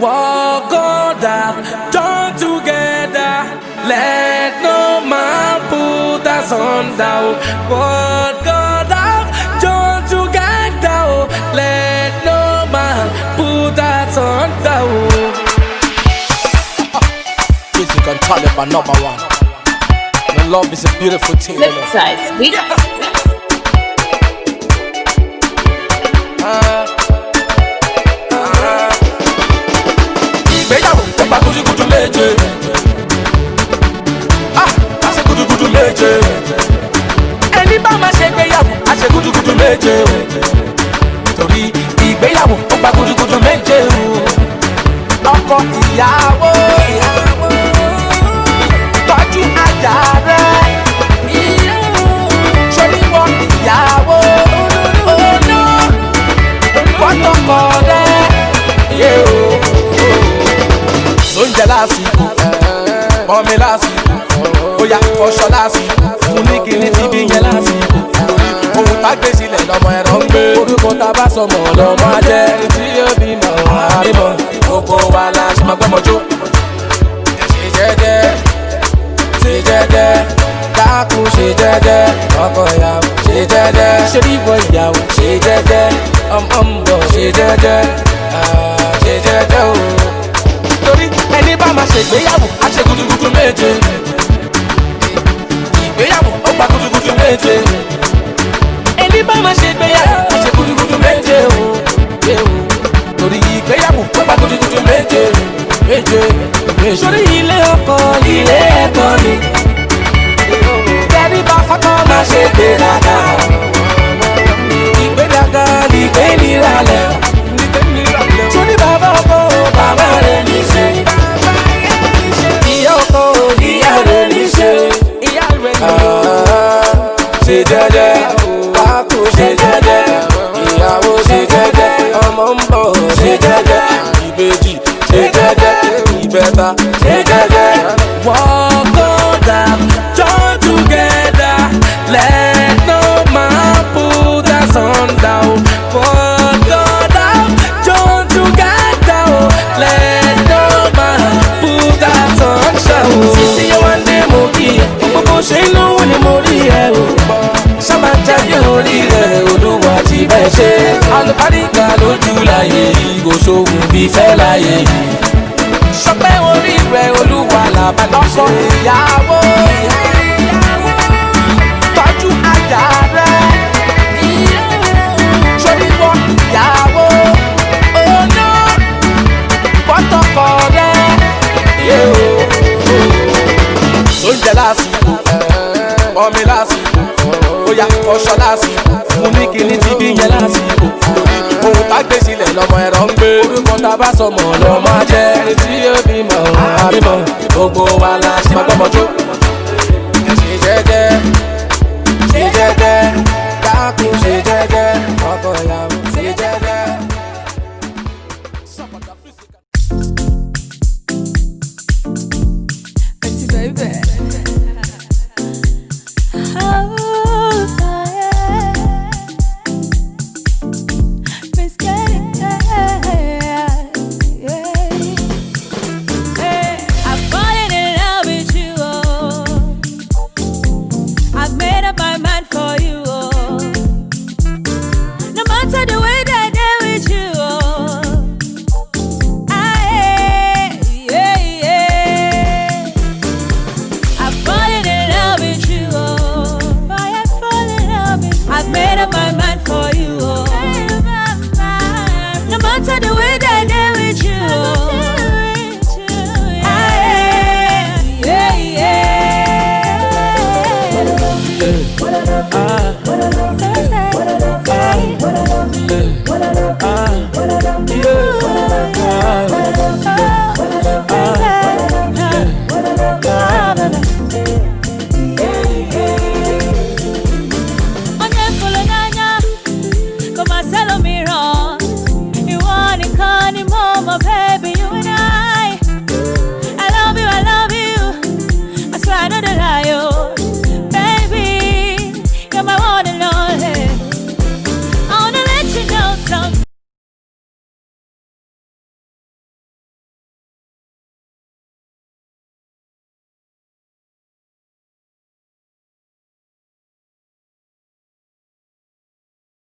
Walk on down, join together. Let no man put us under. Walk on down, join together. Let no man put us under. Music and talent are number one. And love is a beautiful thing. Flipside, sweet. Ìgbéyàwó ó gba gúdúgúdú méje. A ṣe gúdúgúdú méje. Ẹni bá máa ṣe ìgbéyàwó a ṣe gúdúgúdú méje. Torí ìgbéyàwó ó gba gúdúgúdú méje. Ọkọ ìyàwó tọ́jú ajá rẹ̀. Sórí wọn ìyàwó ọ̀nà fọ́tọ̀kọ rẹ̀. Sóúnjẹ lásìkò, ọmọ lásìkò, bóyá fọṣọ lásìkò, fún ní kíní ti bí yẹn lásìkò. Ohun tá gbé sílẹ̀ lọ́mọ ẹ̀rọ ń gbé. Orúkọ tá bá sọmọ lọ́mọ á jẹ́. Ẹni tí yóò bímọ àbímọ, gbogbo wa la ṣe máa gbọ́mọ jó. Ṣe jẹ́jẹ́, ṣe jẹ́jẹ́, dákun ṣe jẹ́jẹ́, ọkọ ìyàwó ṣe jẹ́jẹ́, ṣe bíbọ ìyàwó ṣe jẹ́jẹ́, ọmọ ń bọ̀ ṣe jẹ́jẹ́, ṣe jẹ́jẹ́ o. Torí ẹni bá máa ṣègbéyàwó á ṣe gúdúgúdú méje. Ìgbéyàwó ó gba gúdúgúdú méje. Ẹni bá máa ṣègbéyàwó á ṣe gúdúgúdú méje o. Torí ìgbéyàwó ó gba gúdúgúdú méje. Sórí ilé ọkọ ilé ẹ̀kọ́ ni. Tẹ́rí bá fọ́kọ́ máa ṣe gbéraga. Ìgbéraga ni ìgbé níralẹ̀. Sórí bàbá ọkọ bàbá rẹ̀ ní ṣe. Ìyá ọkọ ìyá rẹ̀ ní ṣe. Ṣe jẹ́jẹ́, pákó ṣe jẹ́jẹ́, ìyàwó ṣe jẹ́jẹ́, ọmọ ń bọ̀ ṣe jẹ́jẹ́, ìbejì ṣe jẹ́jẹ́, ìbẹta ṣe jẹ́jẹ́. Walk on down, join together, let no man put us under. Walk on down, join together, let no man put us under. Sisi yẹ wá dé mo kí ẹ, gbogbo ṣe inú wo ni mo rí ẹ o. Sábà jáde orí rẹ̀ Olúwa ti bẹ̀ ṣe. Alùpàdìgbà lójú láyé yìí, kò sóhun bí fẹ́ láyé yìí. Sọpẹ́ orí rẹ̀ Olúwa làbá lọ́kọ ìyàwó. Tọ́jú ajá rẹ̀. Sórí wọn ìyàwó. Ọ̀nà fọ́tọ̀kọ rẹ̀. Sóúnjẹ lásìkò, ọmọ lásìkò, bóyá fọṣọ lásìkò, fún ní kíní ti bí yẹn lásìkò. Ohun tá gbé sílẹ̀ lọ́mọ ẹ̀rọ ń gbé. Orúkọ tá bá sọmọ lọ́mọ á jẹ́. Ẹni tí yóò bímọ àbímọ, gbogbo wa la ṣe máa gbọ́mọ jó. Ṣe jẹ́jẹ́, ṣe jẹ́jẹ́, dákun ṣe jẹ́jẹ́, ọkọ ìyàwó ṣe jẹ́jẹ́.